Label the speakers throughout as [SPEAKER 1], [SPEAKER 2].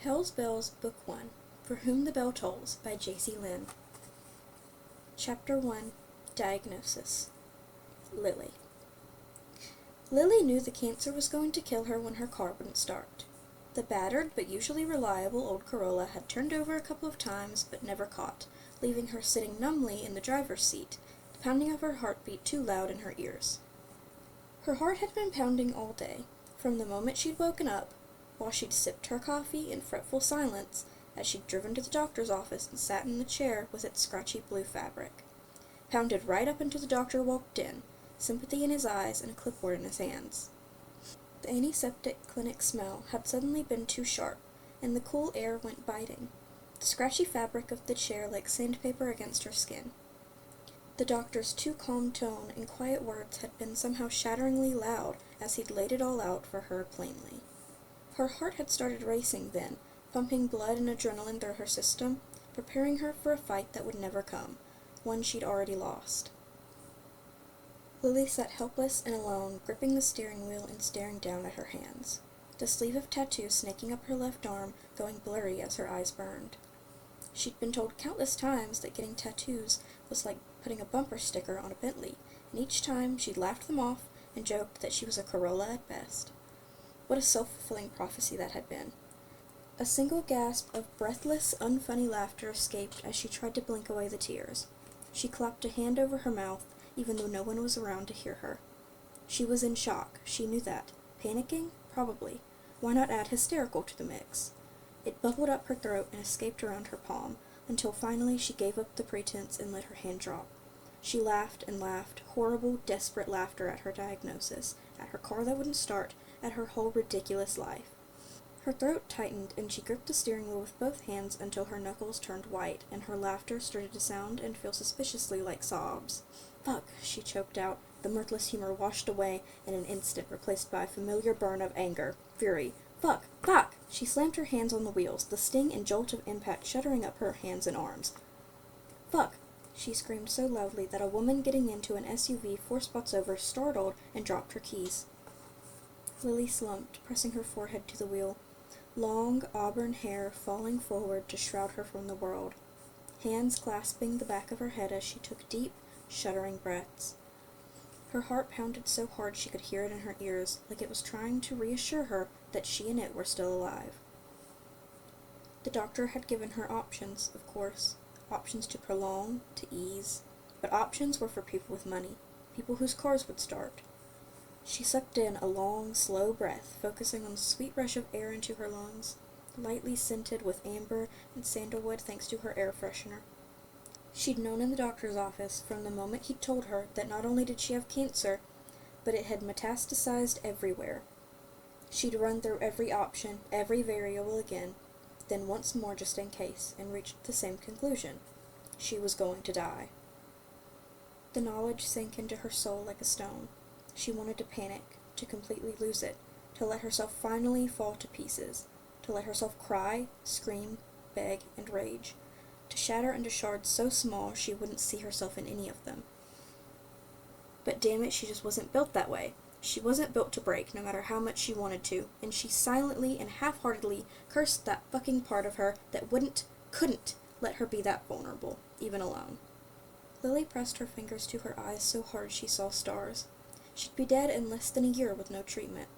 [SPEAKER 1] Hell's Bells, Book 1, For Whom the Bell Tolls, by Jaysea Lynn. Chapter 1, Diagnosis. Lily. Lily knew the cancer was going to kill her when her car wouldn't start. The battered but usually reliable old Corolla had turned over a couple of times but never caught, leaving her sitting numbly in the driver's seat, the pounding of her heartbeat too loud in her ears. Her heart had been pounding all day, from the moment she'd woken up, while she'd sipped her coffee in fretful silence as she'd driven to the doctor's office and sat in the chair with its scratchy blue fabric. Pounded right up until the doctor walked in, sympathy in his eyes and a clipboard in his hands. The antiseptic clinic smell had suddenly been too sharp, and the cool air went biting, the scratchy fabric of the chair like sandpaper against her skin. The doctor's too calm tone and quiet words had been somehow shatteringly loud as he'd laid it all out for her plainly. Her heart had started racing then, pumping blood and adrenaline through her system, preparing her for a fight that would never come, one she'd already lost. Lily sat helpless and alone, gripping the steering wheel and staring down at her hands, the sleeve of tattoo snaking up her left arm, going blurry as her eyes burned. She'd been told countless times that getting tattoos was like putting a bumper sticker on a Bentley, and each time she'd laughed them off and joked that she was a Corolla at best. What a self-fulfilling prophecy that had been. A single gasp of breathless, unfunny laughter escaped as she tried to blink away the tears. She clapped a hand over her mouth, even though no one was around to hear her. She was in shock, she knew that. Panicking? Probably. Why not add hysterical to the mix? It bubbled up her throat and escaped around her palm, until finally she gave up the pretense and let her hand drop. She laughed and laughed, horrible, desperate laughter at her diagnosis, at her car that wouldn't start, at her whole ridiculous life. Her throat tightened, and she gripped the steering wheel with both hands until her knuckles turned white, and her laughter started to sound and feel suspiciously like sobs. "Fuck," she choked out, the mirthless humor washed away in an instant, replaced by a familiar burn of anger, fury. "Fuck! Fuck!" She slammed her hands on the wheels, the sting and jolt of impact shuddering up her hands and arms. "Fuck!" She screamed so loudly that a woman getting into an SUV 4 spots over startled and dropped her keys. Lily slumped, pressing her forehead to the wheel, long auburn hair falling forward to shroud her from the world, hands clasping the back of her head as she took deep, shuddering breaths. Her heart pounded so hard she could hear it in her ears, like it was trying to reassure her that she and it were still alive. The doctor had given her options, of course, options to prolong, to ease, but options were for people with money, people whose cars would start. She sucked in a long, slow breath, focusing on the sweet rush of air into her lungs, lightly scented with amber and sandalwood thanks to her air freshener. She'd known in the doctor's office from the moment he'd told her that not only did she have cancer, but it had metastasized everywhere. She'd run through every option, every variable again, then once more just in case, and reached the same conclusion. She was going to die. The knowledge sank into her soul like a stone. She wanted to panic, to completely lose it, to let herself finally fall to pieces, to let herself cry, scream, beg, and rage, to shatter into shards so small she wouldn't see herself in any of them. But damn it, she just wasn't built that way. She wasn't built to break, no matter how much she wanted to, and she silently and half-heartedly cursed that fucking part of her that couldn't let her be that vulnerable, even alone. Lily pressed her fingers to her eyes so hard she saw stars. She'd be dead in less than a year with no treatment.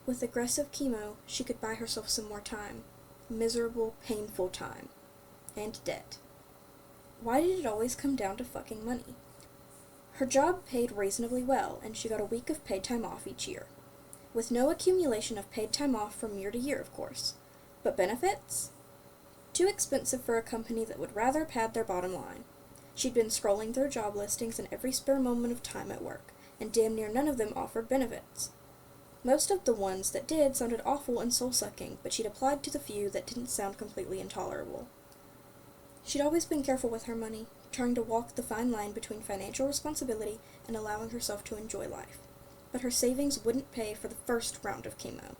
[SPEAKER 1] With aggressive chemo, she could buy herself some more time. Miserable, painful time. And debt. Why did it always come down to fucking money? Her job paid reasonably well, and she got a week of paid time off each year. With no accumulation of paid time off from year to year, of course. But benefits? Too expensive for a company that would rather pad their bottom line. She'd been scrolling through job listings in every spare moment of time at work, and damn near none of them offered benefits. Most of the ones that did sounded awful and soul-sucking, but she'd applied to the few that didn't sound completely intolerable. She'd always been careful with her money, trying to walk the fine line between financial responsibility and allowing herself to enjoy life. But her savings wouldn't pay for the first round of chemo.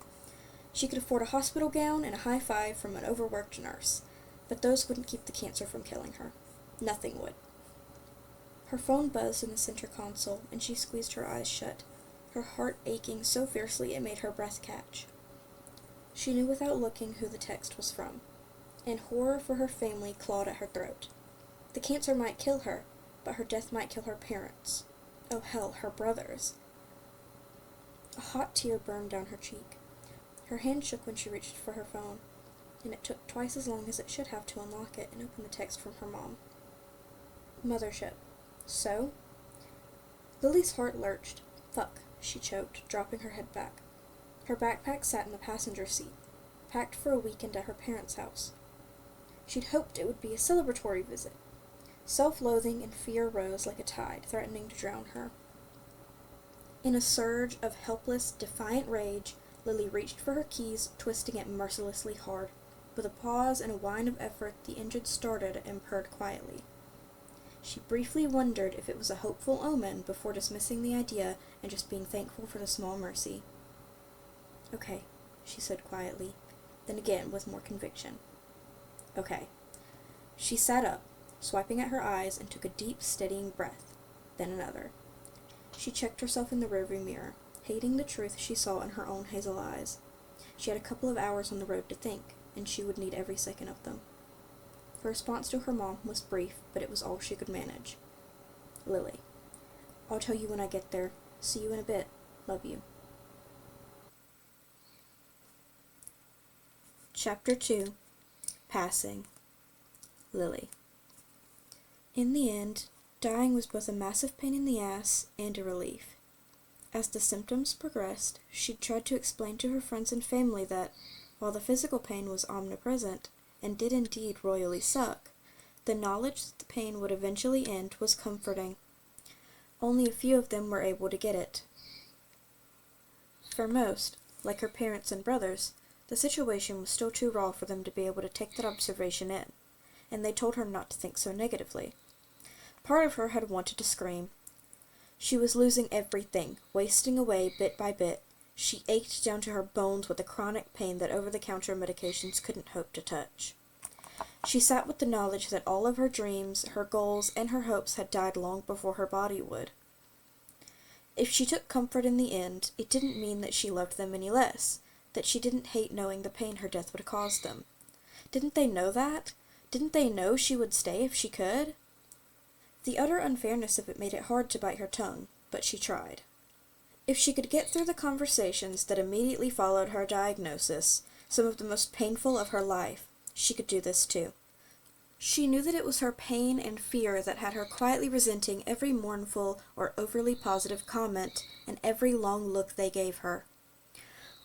[SPEAKER 1] She could afford a hospital gown and a high five from an overworked nurse, but those wouldn't keep the cancer from killing her. Nothing would. Her phone buzzed in the center console, and she squeezed her eyes shut, her heart aching so fiercely it made her breath catch. She knew without looking who the text was from, and horror for her family clawed at her throat. The cancer might kill her, but her death might kill her parents. Oh hell, her brothers. A hot tear burned down her cheek. Her hand shook when she reached for her phone, and it took twice as long as it should have to unlock it and open the text from her mom. Mothership. So? Lily's heart lurched. Fuck, she choked, dropping her head back. Her backpack sat in the passenger seat, packed for a weekend at her parents' house. She'd hoped it would be a celebratory visit. Self-loathing and fear rose like a tide, threatening to drown her. In a surge of helpless, defiant rage, Lily reached for her keys, twisting it mercilessly hard. With a pause and a whine of effort, the engine started and purred quietly. She briefly wondered if it was a hopeful omen before dismissing the idea and just being thankful for the small mercy. Okay, she said quietly, then again with more conviction. Okay. She sat up, swiping at her eyes, and took a deep, steadying breath, then another. She checked herself in the rearview mirror, hating the truth she saw in her own hazel eyes. She had a couple of hours on the road to think, and she would need every second of them. Her response to her mom was brief, but it was all she could manage. Lily. I'll tell you when I get there. See you in a bit. Love you. Chapter 2. Passing. Lily. In the end, dying was both a massive pain in the ass and a relief. As the symptoms progressed, she tried to explain to her friends and family that, while the physical pain was omnipresent, and did indeed royally suck, the knowledge that the pain would eventually end was comforting. Only a few of them were able to get it. For most, like her parents and brothers, the situation was still too raw for them to be able to take that observation in, and they told her not to think so negatively. Part of her had wanted to scream. She was losing everything, wasting away bit by bit. She ached down to her bones with a chronic pain that over-the-counter medications couldn't hope to touch. She sat with the knowledge that all of her dreams, her goals, and her hopes had died long before her body would. If she took comfort in the end, it didn't mean that she loved them any less, that she didn't hate knowing the pain her death would cause them. Didn't they know that? Didn't they know she would stay if she could? The utter unfairness of it made it hard to bite her tongue, but she tried. If she could get through the conversations that immediately followed her diagnosis, some of the most painful of her life, she could do this too. She knew that it was her pain and fear that had her quietly resenting every mournful or overly positive comment and every long look they gave her.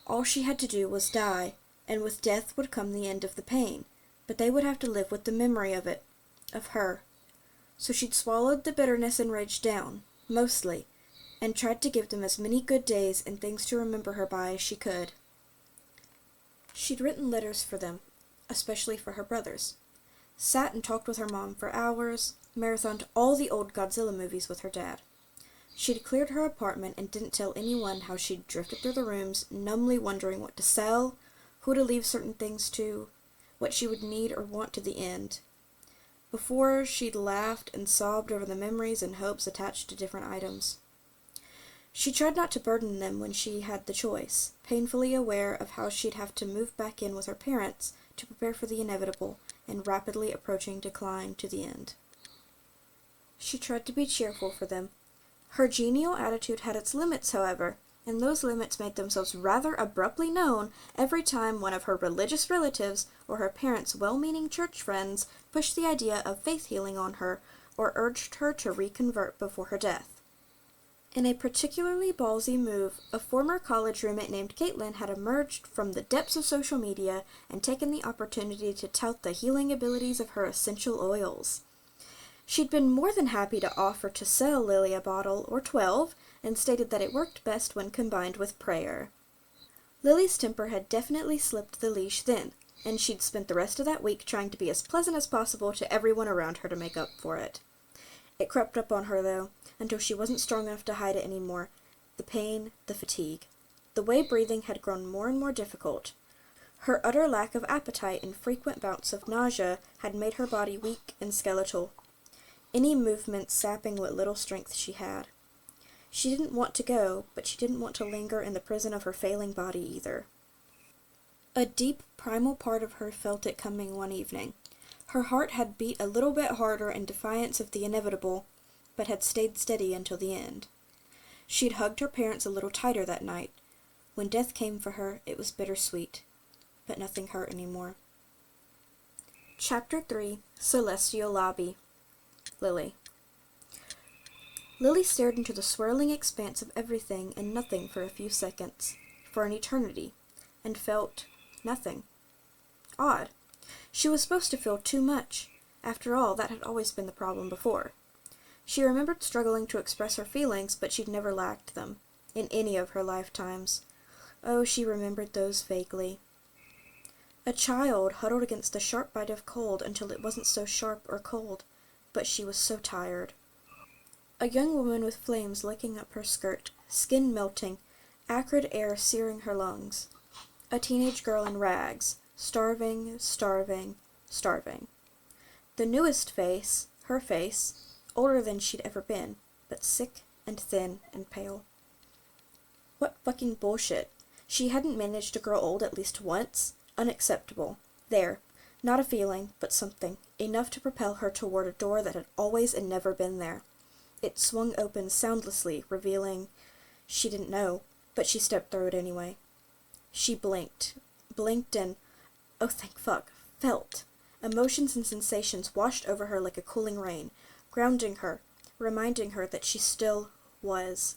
[SPEAKER 1] All she had to do was die, and with death would come the end of the pain, but they would have to live with the memory of it, of her. So she'd swallowed the bitterness and rage down, mostly, and tried to give them as many good days and things to remember her by as she could. She'd written letters for them, especially for her brothers. Sat and talked with her mom for hours, marathoned all the old Godzilla movies with her dad. She'd cleared her apartment and didn't tell anyone how she'd drifted through the rooms, numbly wondering what to sell, who to leave certain things to, what she would need or want to the end. Before, she'd laughed and sobbed over the memories and hopes attached to different items. She tried not to burden them when she had the choice, painfully aware of how she'd have to move back in with her parents to prepare for the inevitable and rapidly approaching decline to the end. She tried to be cheerful for them. Her genial attitude had its limits, however, and those limits made themselves rather abruptly known every time one of her religious relatives or her parents' well-meaning church friends pushed the idea of faith healing on her or urged her to reconvert before her death. In a particularly ballsy move, a former college roommate named Caitlin had emerged from the depths of social media and taken the opportunity to tout the healing abilities of her essential oils. She'd been more than happy to offer to sell Lily a bottle or 12, and stated that it worked best when combined with prayer. Lily's temper had definitely slipped the leash then, and she'd spent the rest of that week trying to be as pleasant as possible to everyone around her to make up for it. It crept up on her, though, until she wasn't strong enough to hide it anymore. The pain, the fatigue. The way breathing had grown more and more difficult. Her utter lack of appetite and frequent bouts of nausea had made her body weak and skeletal, any movement sapping what little strength she had. She didn't want to go, but she didn't want to linger in the prison of her failing body either. A deep, primal part of her felt it coming one evening. Her heart had beat a little bit harder in defiance of the inevitable, but had stayed steady until the end. She'd hugged her parents a little tighter that night. When death came for her, it was bittersweet, but nothing hurt anymore. Chapter 3, Celestial Lobby. Lily. Lily stared into the swirling expanse of everything and nothing for a few seconds, for an eternity, and felt nothing. Odd. She was supposed to feel too much. After all, that had always been the problem before. She remembered struggling to express her feelings, but she'd never lacked them, in any of her lifetimes. Oh, she remembered those vaguely. A child huddled against the sharp bite of cold until it wasn't so sharp or cold, but she was so tired. A young woman with flames licking up her skirt, skin melting, acrid air searing her lungs. A teenage girl in rags, starving, starving, starving. The newest face, her face, older than she'd ever been, but sick and thin and pale. What fucking bullshit. She hadn't managed to grow old at least once. Unacceptable. There. Not a feeling, but something. Enough to propel her toward a door that had always and never been there. It swung open soundlessly, revealing... She didn't know, but she stepped through it anyway. She blinked. Blinked and... Oh, thank fuck. Felt. Emotions and sensations washed over her like a cooling rain, grounding her, reminding her that she still was.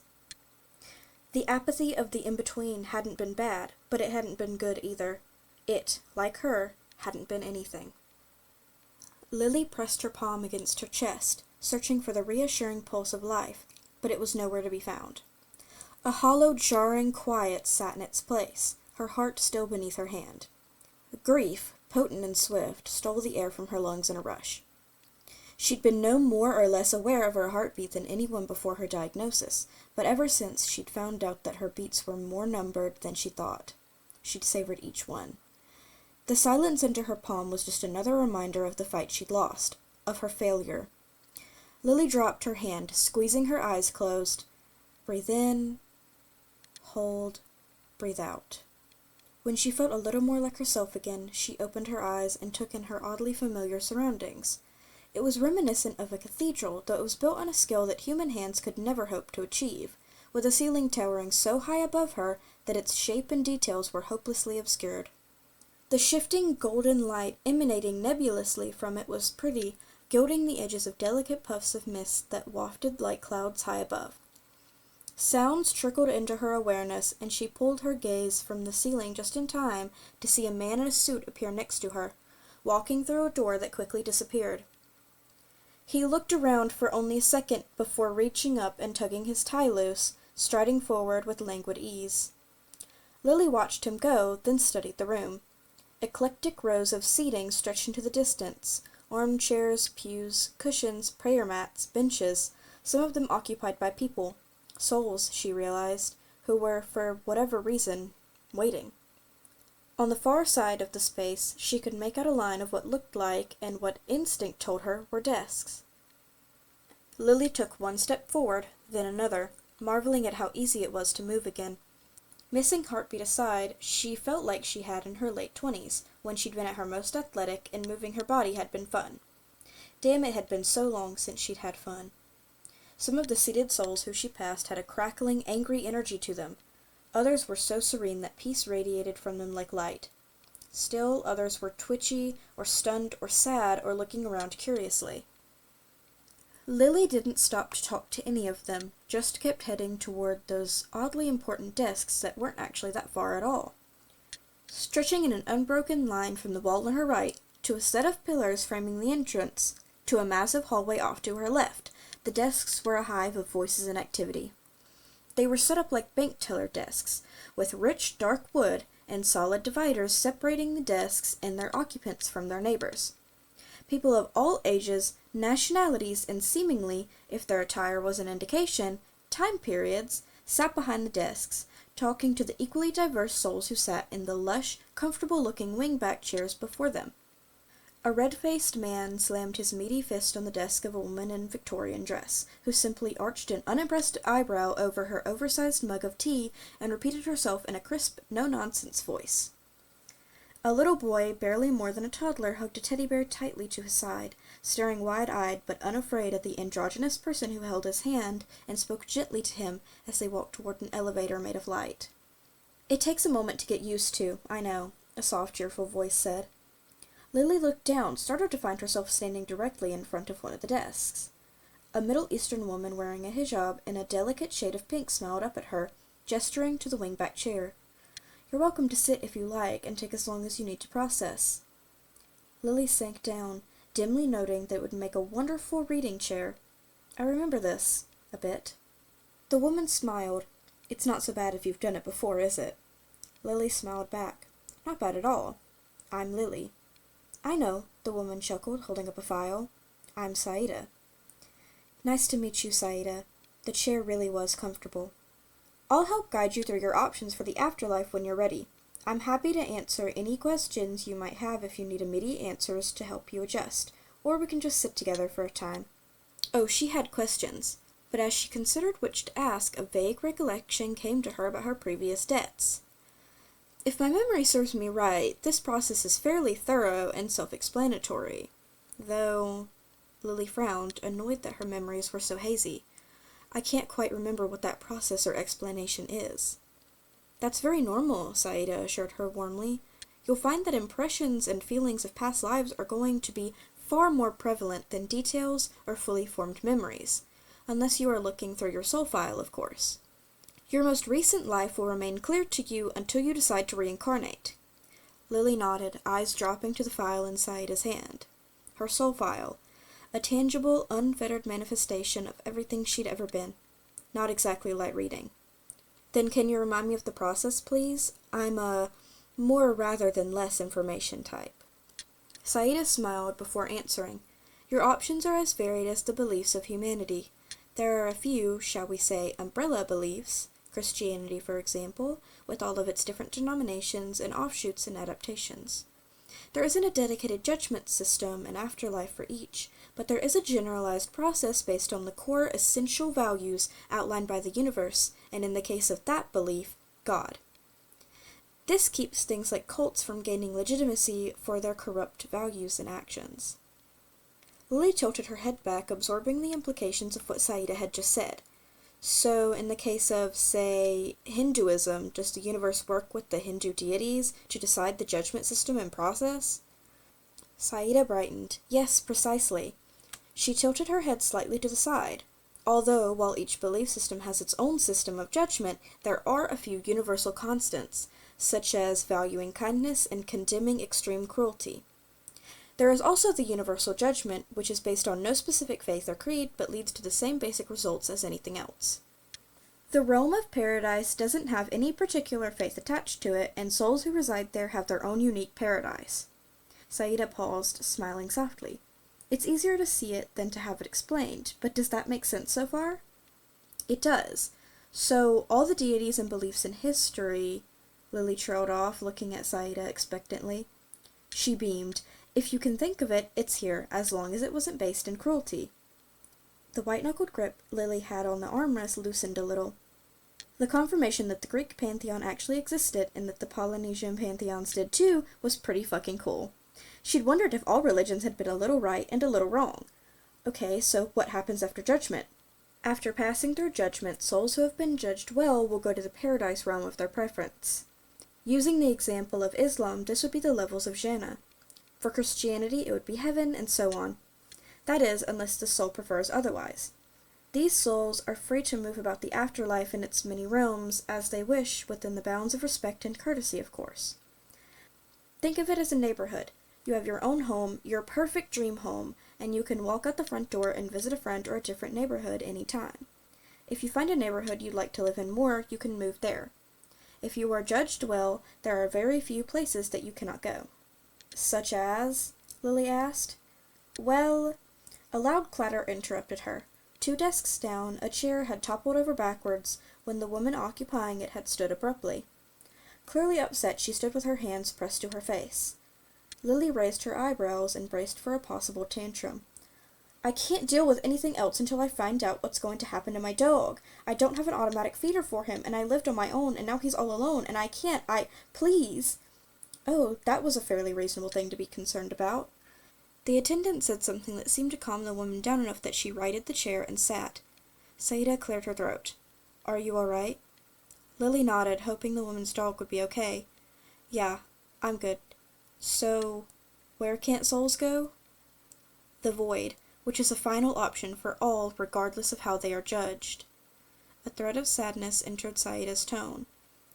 [SPEAKER 1] The apathy of the in-between hadn't been bad, but it hadn't been good either. It, like her, hadn't been anything. Lily pressed her palm against her chest, searching for the reassuring pulse of life, but it was nowhere to be found. A hollow, jarring quiet sat in its place, her heart still beneath her hand. Grief, potent and swift, stole the air from her lungs in a rush. She'd been no more or less aware of her heartbeat than anyone before her diagnosis, but ever since she'd found out that her beats were more numbered than she thought. She'd savored each one. The silence under her palm was just another reminder of the fight she'd lost, of her failure. Lily dropped her hand, squeezing her eyes closed. Breathe in, hold, breathe out. When she felt a little more like herself again, she opened her eyes and took in her oddly familiar surroundings. It was reminiscent of a cathedral, though it was built on a scale that human hands could never hope to achieve, with a ceiling towering so high above her that its shape and details were hopelessly obscured. The shifting golden light emanating nebulously from it was pretty, gilding the edges of delicate puffs of mist that wafted like clouds high above. Sounds trickled into her awareness, and she pulled her gaze from the ceiling just in time to see a man in a suit appear next to her, walking through a door that quickly disappeared. He looked around for only a second before reaching up and tugging his tie loose, striding forward with languid ease. Lily watched him go, then studied the room. Eclectic rows of seating stretched into the distance, armchairs, pews, cushions, prayer mats, benches, some of them occupied by people, souls, she realized, who were, for whatever reason, waiting. On the far side of the space, she could make out a line of what looked like, and what instinct told her, were desks. Lily took one step forward, then another, marveling at how easy it was to move again. Missing heartbeat aside, she felt like she had in her late 20s, when she'd been at her most athletic and moving her body had been fun. Damn, it had been so long since she'd had fun. Some of the seated souls who she passed had a crackling, angry energy to them. Others were so serene that peace radiated from them like light. Still, others were twitchy, or stunned, or sad, or looking around curiously. Lily didn't stop to talk to any of them, just kept heading toward those oddly important desks that weren't actually that far at all. Stretching in an unbroken line from the wall on her right, to a set of pillars framing the entrance, to a massive hallway off to her left, the desks were a hive of voices and activity. They were set up like bank teller desks, with rich, dark wood and solid dividers separating the desks and their occupants from their neighbors. People of all ages, nationalities, and seemingly, if their attire was an indication, time periods, sat behind the desks, talking to the equally diverse souls who sat in the lush, comfortable-looking wing-back chairs before them. A red-faced man slammed his meaty fist on the desk of a woman in Victorian dress, who simply arched an unimpressed eyebrow over her oversized mug of tea and repeated herself in a crisp, no-nonsense voice. A little boy, barely more than a toddler, hugged a teddy bear tightly to his side, staring wide-eyed but unafraid at the androgynous person who held his hand and spoke gently to him as they walked toward an elevator made of light. "It takes a moment to get used to, I know," a soft, cheerful voice said. Lily looked down, startled to find herself standing directly in front of one of the desks. A Middle Eastern woman wearing a hijab in a delicate shade of pink smiled up at her, gesturing to the wingback chair. "You're welcome to sit if you like, and take as long as you need to process." Lily sank down, dimly noting that it would make a wonderful reading chair. "I remember this, a bit." The woman smiled. "It's not so bad if you've done it before, is it?" Lily smiled back. "Not bad at all. I'm Lily." "I know," the woman chuckled, holding up a file. "I'm Saida." "Nice to meet you, Saida." The chair really was comfortable. "I'll help guide you through your options for the afterlife when you're ready. I'm happy to answer any questions you might have if you need immediate answers to help you adjust, or we can just sit together for a time." Oh, she had questions, but as she considered which to ask, a vague recollection came to her about her previous debts. If my memory serves me right, this process is fairly thorough and self-explanatory. Though, Lily frowned, annoyed that her memories were so hazy. "I can't quite remember what that process or explanation is." "That's very normal," Saida assured her warmly. "You'll find that impressions and feelings of past lives are going to be far more prevalent than details or fully formed memories, unless you are looking through your soul file, of course. Your most recent life will remain clear to you until you decide to reincarnate." Lily nodded, eyes dropping to the file in Saida's hand. Her soul file, a tangible, unfettered manifestation of everything she'd ever been. Not exactly light reading. "Then can you remind me of the process, please? I'm a more rather than less information type." Saida smiled before answering. "Your options are as varied as the beliefs of humanity. There are a few, shall we say, umbrella beliefs, Christianity, for example, with all of its different denominations and offshoots and adaptations. There isn't a dedicated judgment system and afterlife for each, but there is a generalized process based on the core essential values outlined by the universe, and in the case of that belief, God. This keeps things like cults from gaining legitimacy for their corrupt values and actions." Lily tilted her head back, absorbing the implications of what Saida had just said. "So, in the case of, say, Hinduism, does the universe work with the Hindu deities to decide the judgment system and process?" Saida brightened. "Yes, precisely." She tilted her head slightly to the side. Although, while each belief system has its own system of judgment, there are a few universal constants, such as valuing kindness and condemning extreme cruelty. There is also the universal judgment, which is based on no specific faith or creed, but leads to the same basic results as anything else. The realm of paradise doesn't have any particular faith attached to it, and souls who reside there have their own unique paradise. Saida paused, smiling softly. "It's easier to see it than to have it explained, but does that make sense so far?" "It does. So, all the deities and beliefs in history—" Lily trailed off, looking at Saida expectantly. She beamed. "If you can think of it, it's here, as long as it wasn't based in cruelty." The white-knuckled grip Lily had on the armrest loosened a little. The confirmation that the Greek pantheon actually existed, and that the Polynesian pantheons did too, was pretty fucking cool. She'd wondered if all religions had been a little right and a little wrong. Okay, so what happens after judgment? After passing through judgment, souls who have been judged well will go to the paradise realm of their preference. Using the example of Islam, this would be the levels of Jannah. For Christianity, it would be heaven, and so on. That is, unless the soul prefers otherwise. These souls are free to move about the afterlife in its many realms as they wish, within the bounds of respect and courtesy, of course. Think of it as a neighborhood. You have your own home, your perfect dream home, and you can walk out the front door and visit a friend or a different neighborhood any time. If you find a neighborhood you'd like to live in more, you can move there. If you are judged well, there are very few places that you cannot go. "Such as?" Lily asked. "Well—" A loud clatter interrupted her. 2 desks down, a chair had toppled over backwards when the woman occupying it had stood abruptly. Clearly upset, she stood with her hands pressed to her face. Lily raised her eyebrows and braced for a possible tantrum. "I can't deal with anything else until I find out what's going to happen to my dog. I don't have an automatic feeder for him, and I lived on my own, and now he's all alone, and I can't, please." Oh, that was a fairly reasonable thing to be concerned about. The attendant said something that seemed to calm the woman down enough that she righted the chair and sat. Jaysea cleared her throat. "Are you all right?" Lily nodded, hoping the woman's dog would be okay. "Yeah, I'm good. So, where can't souls go?" "The void, which is a final option for all regardless of how they are judged." A thread of sadness entered Jaisea's tone.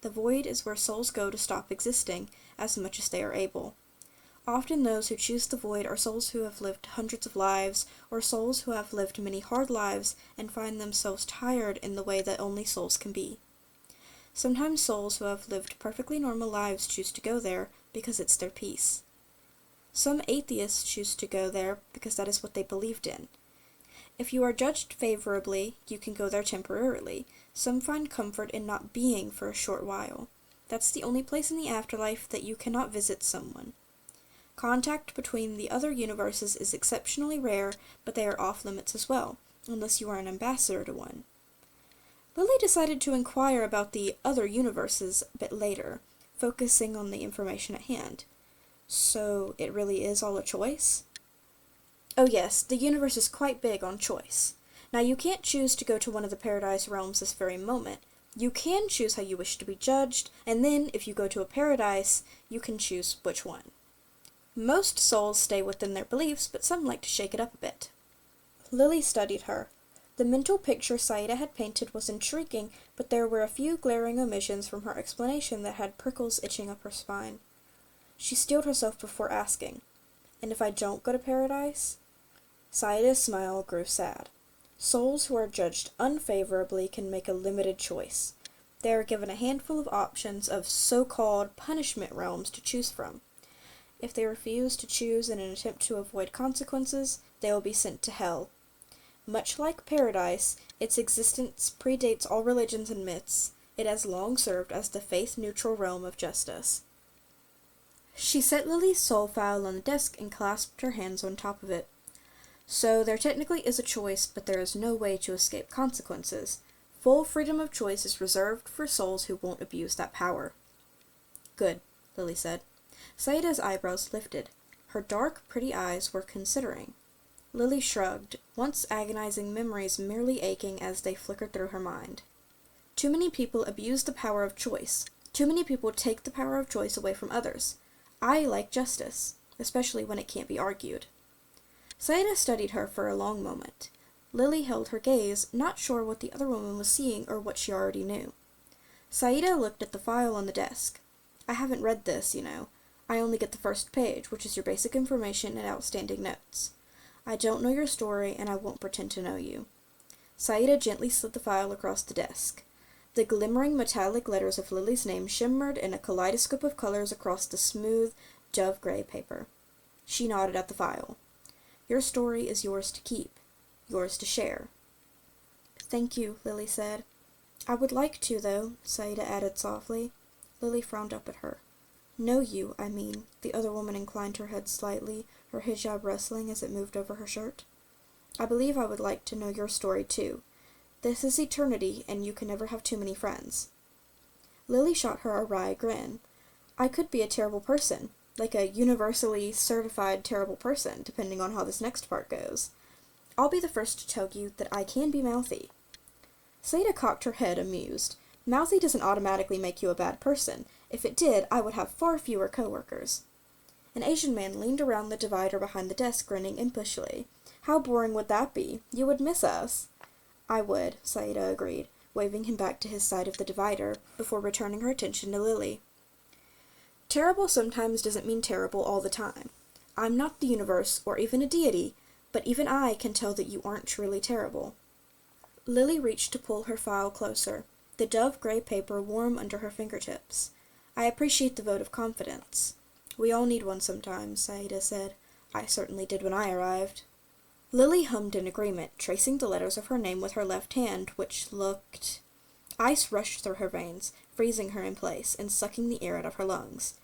[SPEAKER 1] The void is where souls go to stop existing, as much as they are able. Often those who choose the void are souls who have lived hundreds of lives, or souls who have lived many hard lives and find themselves tired in the way that only souls can be. Sometimes souls who have lived perfectly normal lives choose to go there because it's their peace. Some atheists choose to go there because that is what they believed in. If you are judged favorably, you can go there temporarily. Some find comfort in not being for a short while. That's the only place in the afterlife that you cannot visit someone. Contact between the other universes is exceptionally rare, but they are off limits as well, unless you are an ambassador to one. Lily decided to inquire about the other universes a bit later, focusing on the information at hand. So, it really is all a choice? Oh yes, the universe is quite big on choice. Now you can't choose to go to one of the paradise realms this very moment. You can choose how you wish to be judged, and then, if you go to a paradise, you can choose which one. Most souls stay within their beliefs, but some like to shake it up a bit. Lily studied her. The mental picture Jaysea had painted was intriguing, but there were a few glaring omissions from her explanation that had prickles itching up her spine. She steeled herself before asking, "And if I don't go to paradise?" Jaisea's smile grew sad. Souls who are judged unfavorably can make a limited choice. They are given a handful of options of so-called punishment realms to choose from. If they refuse to choose in an attempt to avoid consequences, they will be sent to hell. Much like paradise, its existence predates all religions and myths. It has long served as the faith-neutral realm of justice. She set Lily's soul file on the desk and clasped her hands on top of it. So there technically is a choice, but there is no way to escape consequences. Full freedom of choice is reserved for souls who won't abuse that power. Good, Lily said. Jaisea's eyebrows lifted. Her dark, pretty eyes were considering. Lily shrugged, once agonizing memories merely aching as they flickered through her mind. Too many people abuse the power of choice. Too many people take the power of choice away from others. I like justice, especially when it can't be argued. Jaysea studied her for a long moment. Lily held her gaze, not sure what the other woman was seeing or what she already knew. Jaysea looked at the file on the desk. "I haven't read this, you know. I only get the first page, which is your basic information and outstanding notes. I don't know your story, and I won't pretend to know you." Jaysea gently slid the file across the desk. The glimmering metallic letters of Lily's name shimmered in a kaleidoscope of colors across the smooth, dove-gray paper. She nodded at the file. "Your story is yours to keep, yours to share." "Thank you," Lily said. "I would like to, though," Jaysea added softly. Lily frowned up at her. "Know you, I mean." The other woman inclined her head slightly, her hijab rustling as it moved over her shirt. "I believe I would like to know your story, too. This is eternity, and you can never have too many friends." Lily shot her a wry grin. "I could be a terrible person, like a universally certified terrible person, depending on how this next part goes. I'll be the first to tell you that I can be mouthy." Jaysea cocked her head, amused. "Mouthy doesn't automatically make you a bad person. If it did, I would have far fewer coworkers." An Asian man leaned around the divider behind the desk, grinning impishly. "How boring would that be? You would miss us." "I would," Jaysea agreed, waving him back to his side of the divider, before returning her attention to Lily. "Terrible sometimes doesn't mean terrible all the time. I'm not the universe, or even a deity, but even I can tell that you aren't truly terrible." Lily reached to pull her file closer, the dove-gray paper warm under her fingertips. "I appreciate the vote of confidence." "We all need one sometimes," Jaysea said. "I certainly did when I arrived." Lily hummed in agreement, tracing the letters of her name with her left hand, which looked... Ice rushed through her veins, freezing her in place, and sucking the air out of her lungs.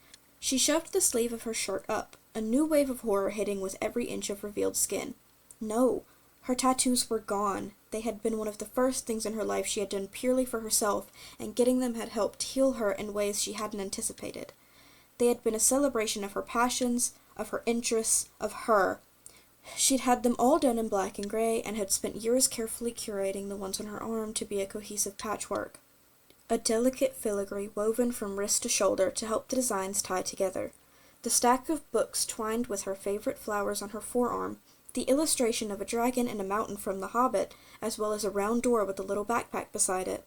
[SPEAKER 1] She shoved the sleeve of her shirt up, a new wave of horror hitting with every inch of revealed skin. No, her tattoos were gone. They had been one of the first things in her life she had done purely for herself, and getting them had helped heal her in ways she hadn't anticipated. They had been a celebration of her passions, of her interests, of her. She'd had them all done in black and gray, and had spent years carefully curating the ones on her arm to be a cohesive patchwork. A delicate filigree woven from wrist to shoulder to help the designs tie together. The stack of books twined with her favorite flowers on her forearm, the illustration of a dragon and a mountain from The Hobbit, as well as a round door with a little backpack beside it.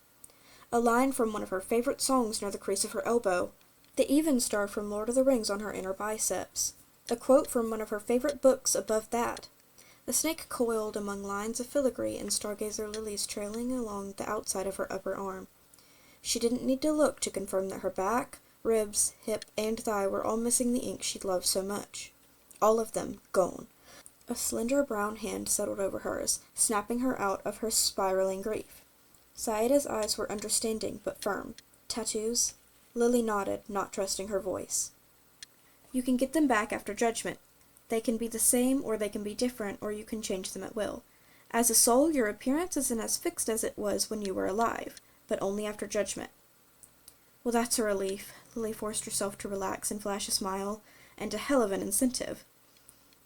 [SPEAKER 1] A line from one of her favorite songs near the crease of her elbow, the even star from Lord of the Rings on her inner biceps. A quote from one of her favorite books above that. The snake coiled among lines of filigree and stargazer lilies trailing along the outside of her upper arm. She didn't need to look to confirm that her back, ribs, hip, and thigh were all missing the ink she'd loved so much. All of them gone. A slender brown hand settled over hers, snapping her out of her spiraling grief. Saeda's eyes were understanding but firm. Tattoos? Lily nodded, not trusting her voice. You can get them back after judgment. They can be the same, or they can be different, or you can change them at will. As a soul, your appearance isn't as fixed as it was when you were alive, but only after judgment. Well, that's a relief. Lily forced herself to relax and flash a smile, and a hell of an incentive.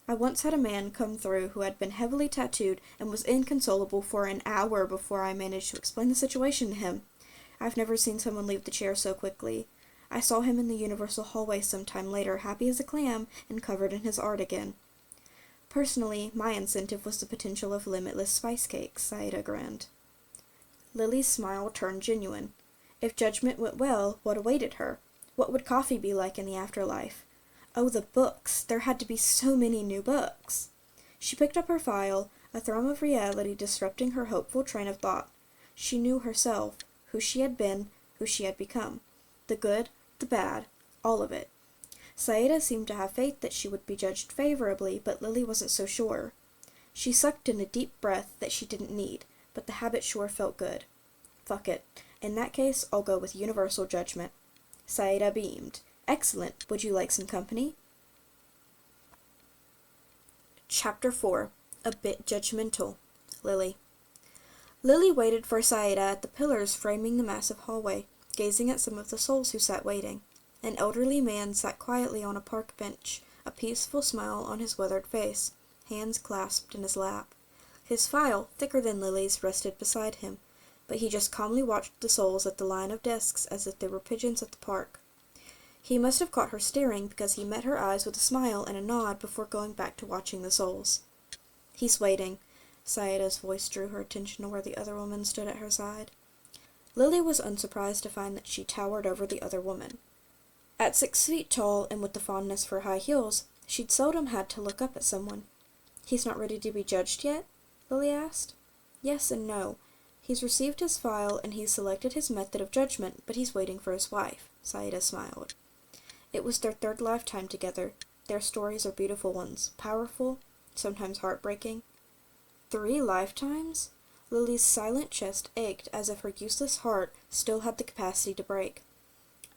[SPEAKER 1] I once had a man come through who had been heavily tattooed and was inconsolable for an hour before I managed to explain the situation to him. I've never seen someone leave the chair so quickly. I saw him in the Universal hallway some time later, happy as a clam and covered in his art again. Personally, my incentive was the potential of limitless spice cakes, Saeda grinned. Lily's smile turned genuine. If judgment went well, what awaited her? What would coffee be like in the afterlife? Oh, the books! There had to be so many new books! She picked up her file, a thrum of reality disrupting her hopeful train of thought. She knew herself, who she had been, who she had become. The good, the bad, all of it. Saeda seemed to have faith that she would be judged favorably, but Lily wasn't so sure. She sucked in a deep breath that she didn't need, but the habit sure felt good. Fuck it. In that case, I'll go with universal judgment. Saeda beamed. Excellent. Would you like some company? Chapter 4. A bit judgmental. Lily. Lily waited for Saeda at the pillars framing the massive hallway, gazing at some of the souls who sat waiting. An elderly man sat quietly on a park bench, a peaceful smile on his weathered face, hands clasped in his lap. His file, thicker than Lily's, rested beside him, but he just calmly watched the souls at the line of desks as if they were pigeons at the park. He must have caught her staring because he met her eyes with a smile and a nod before going back to watching the souls. He's waiting. Saeda's voice drew her attention to where the other woman stood at her side. Lily was unsurprised to find that she towered over the other woman. At 6 feet tall and with the fondness for high heels, she'd seldom had to look up at someone. He's not ready to be judged yet? Lily asked. Yes and no. He's received his file and he's selected his method of judgment, but he's waiting for his wife. Saeda smiled. It was their third lifetime together. Their stories are beautiful ones, powerful, sometimes heartbreaking. 3 lifetimes? Lily's silent chest ached as if her useless heart still had the capacity to break.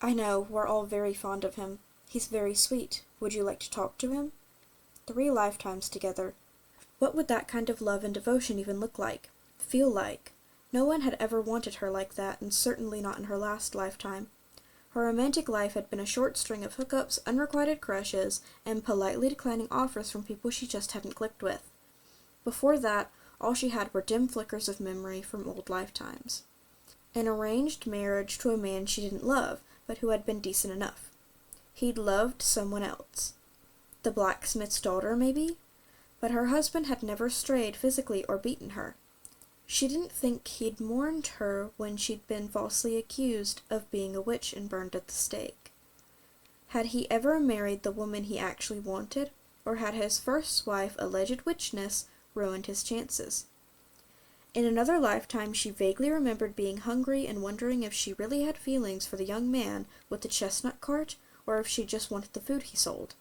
[SPEAKER 1] I know, we're all very fond of him. He's very sweet. Would you like to talk to him? 3 lifetimes together. What would that kind of love and devotion even look like? Feel like? No one had ever wanted her like that, and certainly not in her last lifetime. Her romantic life had been a short string of hookups, unrequited crushes, and politely declining offers from people she just hadn't clicked with. Before that, all she had were dim flickers of memory from old lifetimes. An arranged marriage to a man she didn't love, but who had been decent enough. He'd loved someone else. The blacksmith's daughter, maybe? But her husband had never strayed physically or beaten her. She didn't think he'd mourned her when she'd been falsely accused of being a witch and burned at the stake. Had he ever married the woman he actually wanted, or had his first wife, alleged witchness, ruined his chances? In another lifetime, she vaguely remembered being hungry and wondering if she really had feelings for the young man with the chestnut cart, or if she just wanted the food he sold.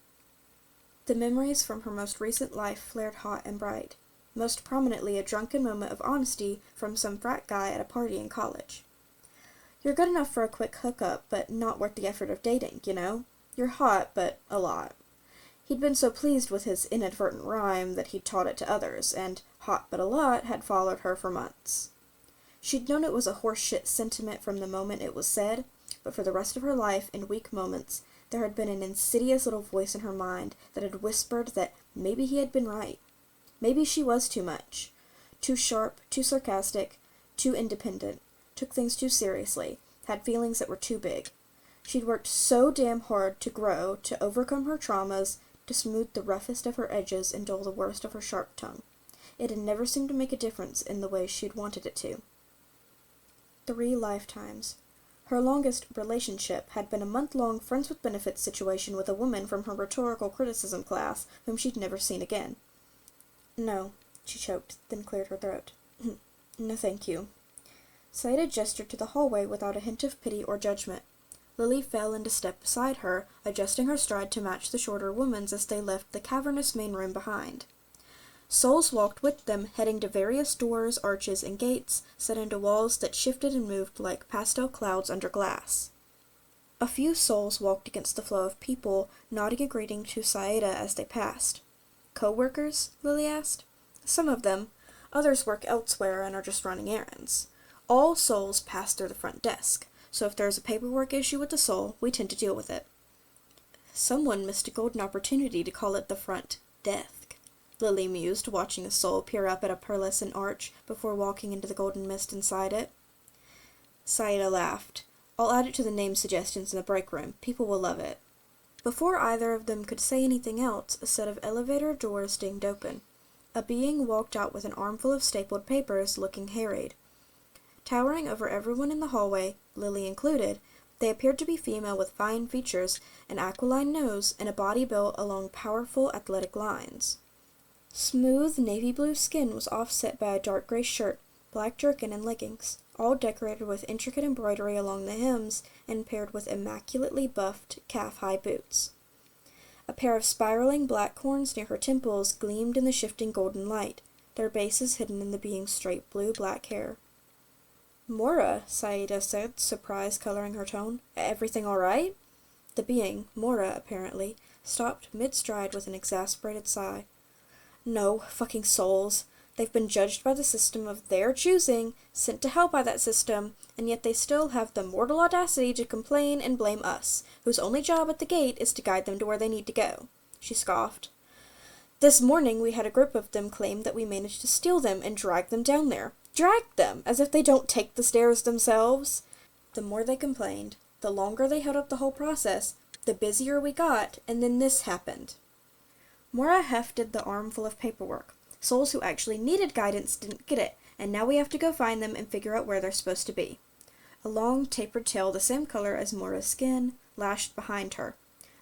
[SPEAKER 1] The memories from her most recent life flared hot and bright. Most prominently a drunken moment of honesty from some frat guy at a party in college. You're good enough for a quick hookup, but not worth the effort of dating, you know? You're hot, but a lot. He'd been so pleased with his inadvertent rhyme that he'd taught it to others, and hot but a lot had followed her for months. She'd known it was a horseshit sentiment from the moment it was said, but for the rest of her life, in weak moments, There had been an insidious little voice in her mind that had whispered that maybe he had been right. Maybe she was too much. Too sharp, too sarcastic, too independent, took things too seriously, had feelings that were too big. She'd worked so damn hard to grow, to overcome her traumas, to smooth the roughest of her edges and dull the worst of her sharp tongue. It had never seemed to make a difference in the way she'd wanted it to. 3 lifetimes. Her longest relationship had been a month-long friends with benefits situation with a woman from her rhetorical criticism class whom she'd never seen again. "No," she choked, then cleared her throat. "No, thank you." Saida gestured to the hallway without a hint of pity or judgment. Lily fell into step beside her, adjusting her stride to match the shorter woman's as they left the cavernous main room behind. Souls walked with them, heading to various doors, arches, and gates, set into walls that shifted and moved like pastel clouds under glass. A few souls walked against the flow of people, nodding a greeting to Saida as they passed. "Co-workers?" Lily asked. "Some of them. Others work elsewhere and are just running errands. All souls pass through the front desk, so if there is a paperwork issue with the soul, we tend to deal with it." "Someone missed a golden opportunity to call it the front desk," Lily mused, watching a soul peer up at a pearlescent arch before walking into the golden mist inside it. Saida laughed. "I'll add it to the name suggestions in the break room. People will love it." Before either of them could say anything else, a set of elevator doors dinged open. A being walked out with an armful of stapled papers, looking harried. Towering over everyone in the hallway, Lily included, they appeared to be female with fine features, an aquiline nose, and a body built along powerful athletic lines. Smooth navy blue skin was offset by a dark gray shirt, black jerkin, and leggings, all decorated with intricate embroidery along the hems and paired with immaculately buffed calf-high boots. A pair of spiraling black horns near her temples gleamed in the shifting golden light, their bases hidden in the being's straight blue-black hair. "Mora," Saida said, surprise coloring her tone. "Everything all right?" The being, Mora apparently, stopped mid-stride with an exasperated sigh. "No, fucking souls. They've been judged by the system of their choosing, sent to hell by that system, and yet they still have the mortal audacity to complain and blame us, whose only job at the gate is to guide them to where they need to go." She scoffed. "This morning we had a group of them claim that we managed to steal them and drag them down there. Drag them, as if they don't take the stairs themselves." The more they complained, the longer they held up the whole process, the busier we got, and then this happened. Mora hefted the armful of paperwork. Souls who actually needed guidance didn't get it, and now we have to go find them and figure out where they're supposed to be. A long, tapered tail the same color as Mora's skin lashed behind her,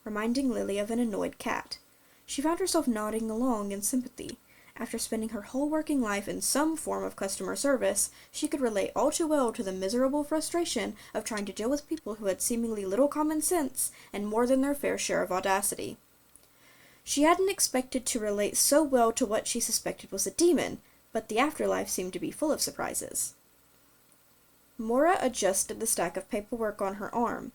[SPEAKER 1] reminding Lily of an annoyed cat. She found herself nodding along in sympathy. After spending her whole working life in some form of customer service, she could relate all too well to the miserable frustration of trying to deal with people who had seemingly little common sense and more than their fair share of audacity. She hadn't expected to relate so well to what she suspected was a demon, but the afterlife seemed to be full of surprises. Mora adjusted the stack of paperwork on her arm.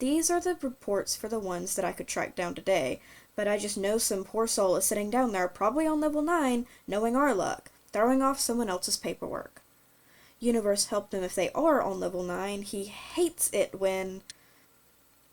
[SPEAKER 1] "These are the reports for the ones that I could track down today, but I just know some poor soul is sitting down there, probably on level 9, knowing our luck, throwing off someone else's paperwork. Universe help them if they are on level 9, he hates it when—"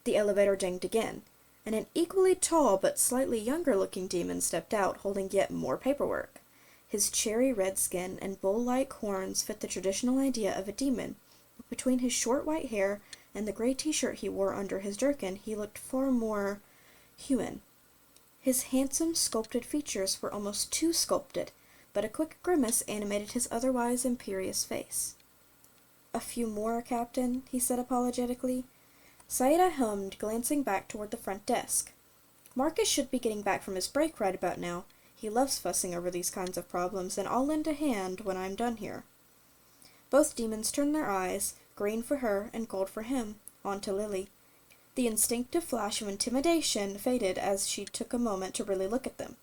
[SPEAKER 1] The elevator dinged again, and an equally tall but slightly younger-looking demon stepped out, holding yet more paperwork. His cherry-red skin and bull-like horns fit the traditional idea of a demon, but between his short white hair and the gray t-shirt he wore under his jerkin, he looked far more human. His handsome, sculpted features were almost too sculpted, but a quick grimace animated his otherwise imperious face. "A few more, Captain," he said apologetically. Saida hummed, glancing back toward the front desk. "Marcus should be getting back from his break right about now. He loves fussing over these kinds of problems, and I'll lend a hand when I'm done here." Both demons turned their eyes, green for her and gold for him, onto Lily. The instinctive flash of intimidation faded as she took a moment to really look at them.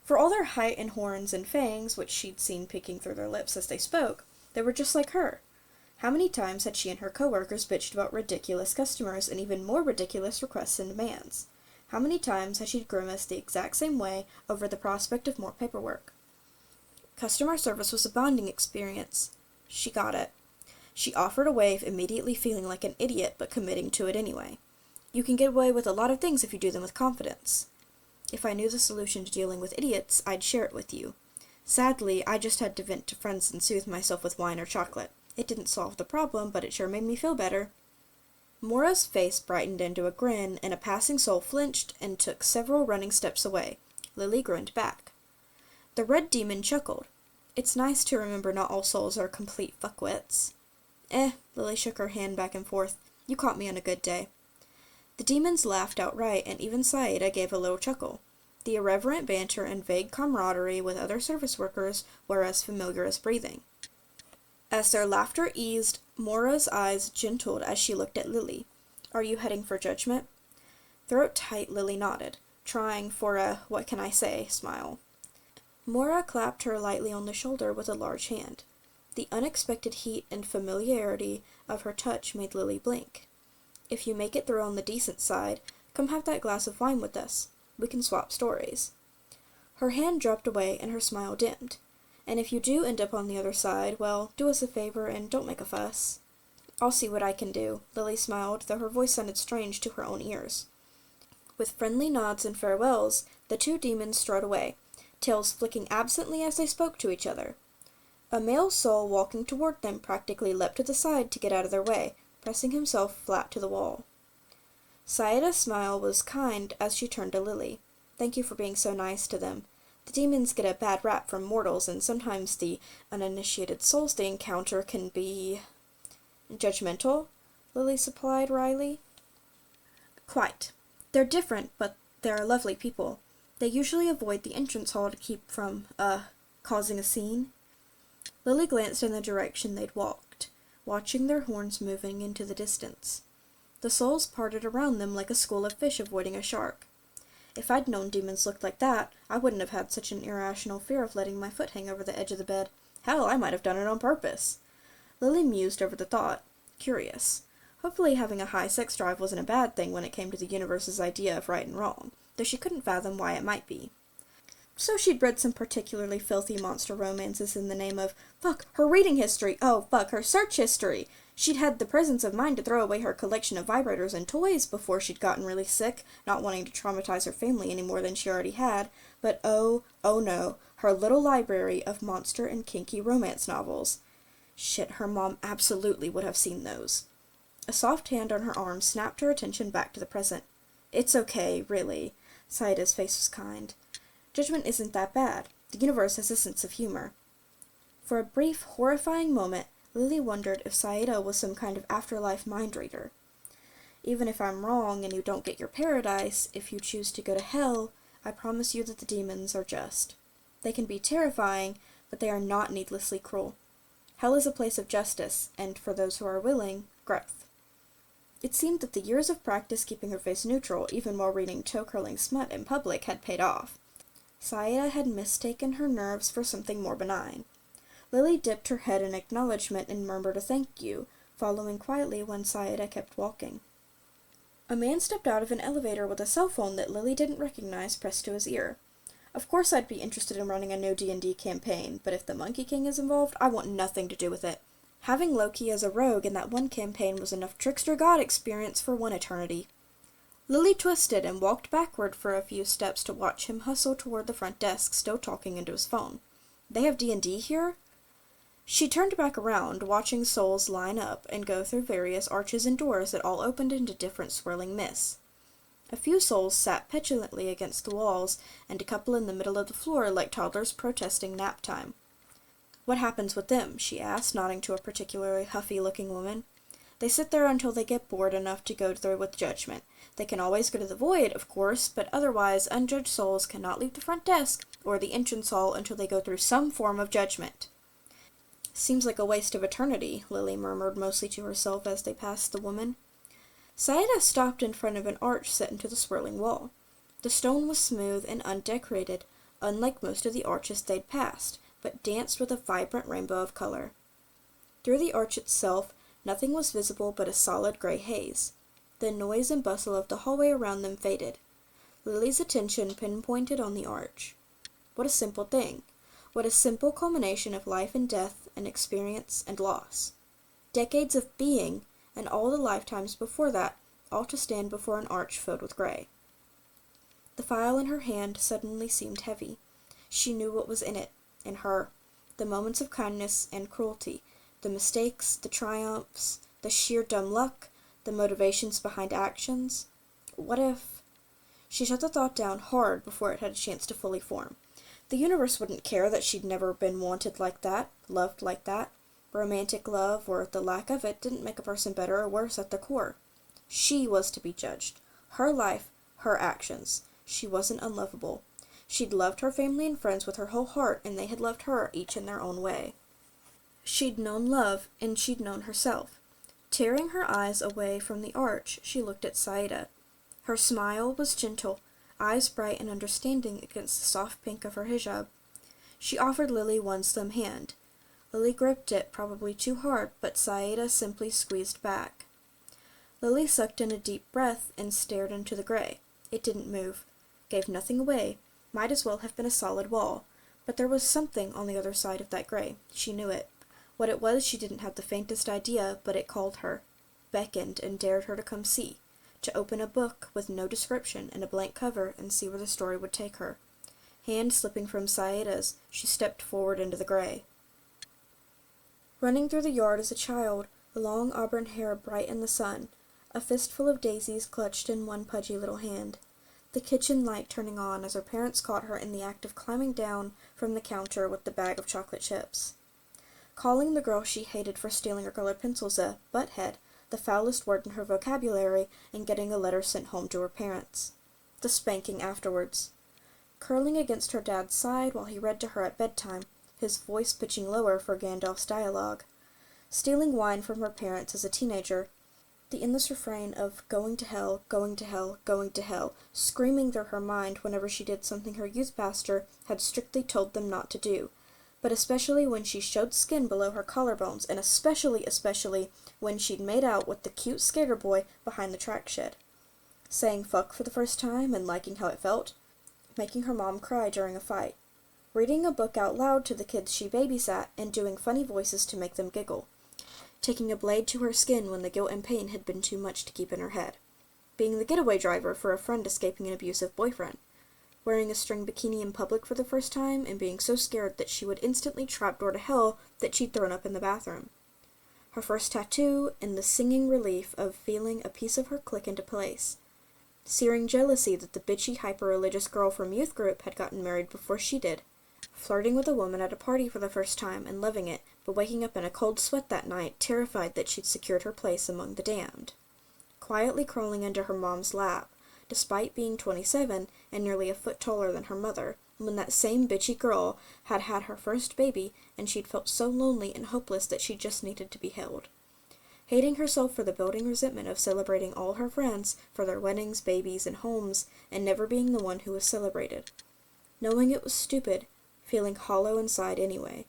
[SPEAKER 1] For all their height and horns and fangs, which she'd seen peeking through their lips as they spoke, they were just like her. How many times had she and her coworkers bitched about ridiculous customers and even more ridiculous requests and demands? How many times had she grimaced the exact same way over the prospect of more paperwork? Customer service was a bonding experience. She got it. She offered a wave, immediately feeling like an idiot, but committing to it anyway. You can get away with a lot of things if you do them with confidence. If I knew the solution to dealing with idiots, I'd share it with you. Sadly, I just had to vent to friends and soothe myself with wine or chocolate. It didn't solve the problem, but it sure made me feel better." Mora's face brightened into a grin, and a passing soul flinched and took several running steps away. Lily grinned back. The red demon chuckled. "It's nice to remember not all souls are complete fuckwits." Lily shook her hand back and forth. "You caught me on a good day." The demons laughed outright, and even Jaysea gave a little chuckle. The irreverent banter and vague camaraderie with other service workers were as familiar as breathing. As their laughter eased, Mora's eyes gentled as she looked at Lily. "Are you heading for judgment?" Throat tight, Lily nodded, trying for a "what can I say" smile. Mora clapped her lightly on the shoulder with a large hand. The unexpected heat and familiarity of her touch made Lily blink. "If you make it through on the decent side, come have that glass of wine with us. We can swap stories." Her hand dropped away and her smile dimmed. "And if you do end up on the other side, well, do us a favor and don't make a fuss." "I'll see what I can do," Lily smiled, though her voice sounded strange to her own ears. With friendly nods and farewells, the two demons strode away, tails flicking absently as they spoke to each other. A male soul walking toward them practically leapt to the side to get out of their way, pressing himself flat to the wall. Jaysea's smile was kind as she turned to Lily. "Thank you for being so nice to them. The demons get a bad rap from mortals, and sometimes the uninitiated souls they encounter can be judgmental," Lily supplied wryly. "Quite. They're different, but they're lovely people. They usually avoid the entrance hall to keep from, causing a scene." Lily glanced in the direction they'd walked, watching their horns moving into the distance. The souls parted around them like a school of fish avoiding a shark. If I'd known demons looked like that, I wouldn't have had such an irrational fear of letting my foot hang over the edge of the bed. Hell, I might have done it on purpose. Lily mused over the thought, curious. Hopefully having a high sex drive wasn't a bad thing when it came to the universe's idea of right and wrong, though she couldn't fathom why it might be. So she'd read some particularly filthy monster romances in the name of, fuck, her reading history, oh, fuck, her search history. She'd had the presence of mind to throw away her collection of vibrators and toys before she'd gotten really sick, not wanting to traumatize her family any more than she already had, but oh no, her little library of monster and kinky romance novels. Shit, her mom absolutely would have seen those. A soft hand on her arm snapped her attention back to the present. "It's okay, really." Jaysea's face was kind. "Judgment isn't that bad. The universe has a sense of humor." For a brief, horrifying moment, Lily wondered if Jaysea was some kind of afterlife mind reader. "Even if I'm wrong and you don't get your paradise, if you choose to go to hell, I promise you that the demons are just. They can be terrifying, but they are not needlessly cruel. Hell is a place of justice, and for those who are willing, growth." It seemed that the years of practice keeping her face neutral, even while reading toe-curling smut in public, had paid off. Jaysea had mistaken her nerves for something more benign. Lily dipped her head in acknowledgement and murmured a thank you, following quietly when Jaysea kept walking. A man stepped out of an elevator with a cell phone that Lily didn't recognize pressed to his ear. "Of course I'd be interested in running a new D&D campaign, but if the Monkey King is involved, I want nothing to do with it. Having Loki as a rogue in that one campaign was enough trickster god experience for one eternity." Lily twisted and walked backward for a few steps to watch him hustle toward the front desk, still talking into his phone. "They have D&D here?" She turned back around, watching souls line up and go through various arches and doors that all opened into different swirling mists. A few souls sat petulantly against the walls, and a couple in the middle of the floor like toddlers protesting nap time. "What happens with them?" she asked, nodding to a particularly huffy-looking woman. "They sit there until they get bored enough to go through with judgment. They can always go to the void, of course, but otherwise unjudged souls cannot leave the front desk or the entrance hall until they go through some form of judgment." "Seems like a waste of eternity," Lily murmured mostly to herself as they passed the woman. Jaysea stopped in front of an arch set into the swirling wall. The stone was smooth and undecorated, unlike most of the arches they'd passed, but danced with a vibrant rainbow of color. Through the arch itself, nothing was visible but a solid gray haze. The noise and bustle of the hallway around them faded. Lily's attention pinpointed on the arch. What a simple thing. What a simple culmination of life and death and experience and loss. Decades of being, and all the lifetimes before that, all to stand before an arch filled with gray. The file in her hand suddenly seemed heavy. She knew what was in it, in her. The moments of kindness and cruelty, the mistakes, the triumphs, the sheer dumb luck, the motivations behind actions. What if... She shut the thought down hard before it had a chance to fully form. The universe wouldn't care that she'd never been wanted like that, loved like that. Romantic love, or the lack of it, didn't make a person better or worse at the core. She was to be judged. Her life, her actions. She wasn't unlovable. She'd loved her family and friends with her whole heart, and they had loved her, each in their own way. She'd known love, and she'd known herself. Tearing her eyes away from the arch, she looked at Jaysea. Her smile was gentle, eyes bright and understanding against the soft pink of her hijab. She offered Lily one slim hand. Lily gripped it, probably too hard, but Jaysea simply squeezed back. Lily sucked in a deep breath and stared into the gray. It didn't move, gave nothing away, might as well have been a solid wall, but there was something on the other side of that gray. She knew it. What it was she didn't have the faintest idea, but it called her, beckoned and dared her to come see, to open a book with no description and a blank cover and see where the story would take her. Hand slipping from Jayesa's, she stepped forward into the gray. Running through the yard as a child, the long auburn hair bright in the sun, a fistful of daisies clutched in one pudgy little hand. The kitchen light turning on as her parents caught her in the act of climbing down from the counter with the bag of chocolate chips. Calling the girl she hated for stealing her colored pencils a butthead, the foulest word in her vocabulary, and getting a letter sent home to her parents. The spanking afterwards. Curling against her dad's side while he read to her at bedtime, his voice pitching lower for Gandalf's dialogue. Stealing wine from her parents as a teenager. The endless refrain of going to hell, going to hell, going to hell, screaming through her mind whenever she did something her youth pastor had strictly told them not to do, but especially when she showed skin below her collarbones, and especially when she'd made out with the cute skater boy behind the track shed. Saying fuck for the first time and liking how it felt, making her mom cry during a fight, reading a book out loud to the kids she babysat and doing funny voices to make them giggle. Taking a blade to her skin when the guilt and pain had been too much to keep in her head. Being the getaway driver for a friend escaping an abusive boyfriend. Wearing a string bikini in public for the first time and being so scared that she would instantly trapdoor to hell that she'd thrown up in the bathroom. Her first tattoo and the singing relief of feeling a piece of her click into place. Searing jealousy that the bitchy hyper-religious girl from youth group had gotten married before she did. Flirting with a woman at a party for the first time and loving it, but waking up in a cold sweat that night, terrified that she'd secured her place among the damned. Quietly crawling into her mom's lap, despite being 27 and nearly a foot taller than her mother, when that same bitchy girl had had her first baby and she'd felt so lonely and hopeless that she just needed to be held. Hating herself for the building resentment of celebrating all her friends for their weddings, babies, and homes, and never being the one who was celebrated. Knowing it was stupid, feeling hollow inside anyway.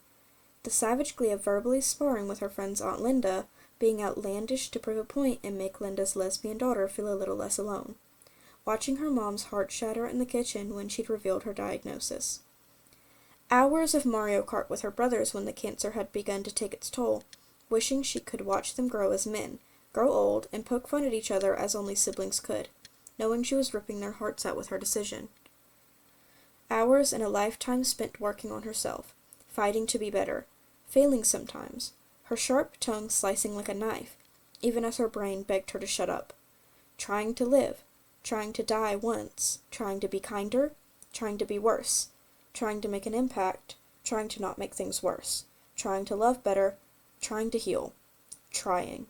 [SPEAKER 1] The savage glee of verbally sparring with her friend's Aunt Linda, being outlandish to prove a point and make Linda's lesbian daughter feel a little less alone. Watching her mom's heart shatter in the kitchen when she'd revealed her diagnosis. Hours of Mario Kart with her brothers when the cancer had begun to take its toll, wishing she could watch them grow as men, grow old, and poke fun at each other as only siblings could, knowing she was ripping their hearts out with her decision. Hours and a lifetime spent working on herself, fighting to be better, failing sometimes, her sharp tongue slicing like a knife, even as her brain begged her to shut up. Trying to live, trying to die once, trying to be kinder, trying to be worse, trying to make an impact, trying to not make things worse, trying to love better, trying to heal, trying.